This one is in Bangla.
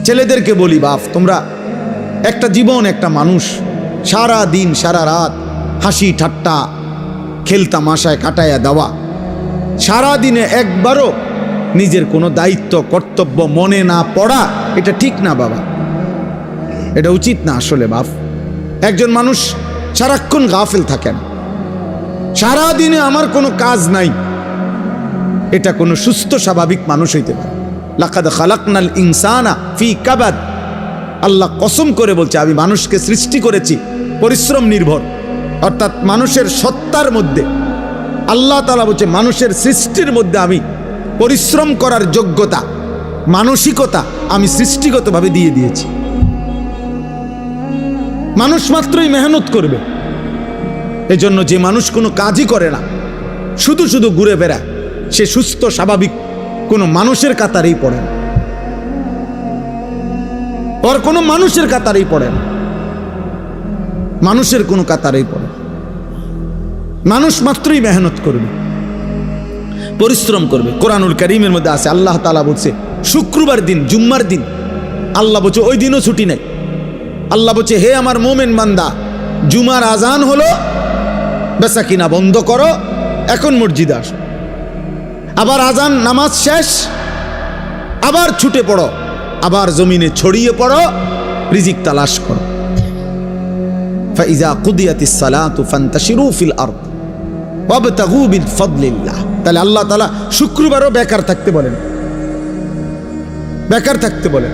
ছেলেদেরকে বলি, বাপ তোমরা একটা জীবন, একটা মানুষ, সারা দিন সারা রাত হাসি ঠাট্টা খেলতামাশায় কাটাইয়া দেওয়া, সারা দিনে একবারও নিজের কোনো দায়িত্ব কর্তব্য মনে না পড়া, এটা ঠিক না বাবা, এটা উচিত না আসলে বাপ। একজন মানুষ সারাক্ষণ গাফেল থাকেন, সারা দিনে আমার কোনো কাজ নাই, এটা কোনো সুস্থ স্বাভাবিক মানুষ হইতে পারে। লাকাদ খালাকনাল ইনসানা ফি কাবাদ, আল্লাহ কসম করে বলছে আমি মানুষকে সৃষ্টি করেছি পরিশ্রম নির্ভর, অর্থাৎ মানুষের সত্তার মধ্যে আল্লাহ তাআলা বলছে মানুষের সৃষ্টির মধ্যে আমি পরিশ্রম করার যোগ্যতা, মানসিকতা আমি সৃষ্টিগতভাবে দিয়ে দিয়েছি। মানুষ মাত্রই মেহনত করবে। এজন্য যে মানুষ কোনো কাজই করে না, শুধু শুধু ঘুরে বেড়ায়, সে সুস্থ স্বাভাবিক কোনো মানুষের কাতারেই পড়ে না, ওর কোনো মানুষের কাতারেই পড়ে না, মানুষের কোনো কাতারেই পড়ে। মানুষ মাত্রই মেহনত করবে, পরিশ্রম করবে। কোরআনুল কারীমের মধ্যে আছে, আল্লাহ তাআলা বলছে শুক্রবার দিন, জুম্মার দিন, আল্লাহ বলছে ওই দিনও ছুটি নেই। আল্লাহ বলছে হে আমার মোমেন বান্দা, জুমার আজান হলো, বেচা কিনা বন্ধ করো, এখন মসজিদে আসো। আবার আজান নামাজ শেষ, আবার ছুটে পড়ো, আবার জমিনে ছড়িয়ে পড়ো, রিজিক তালাশ করো। ফাইজা কুদিয়াতিস সালাতু ফান্তাশিরু ফিল আরদ ওয়াবতাগু বিল ফাদলিল্লাহ। তাহলে আল্লাহ তাআলা শুক্রবারও বেকার থাকতে বলেন, বেকার থাকতে বলেন।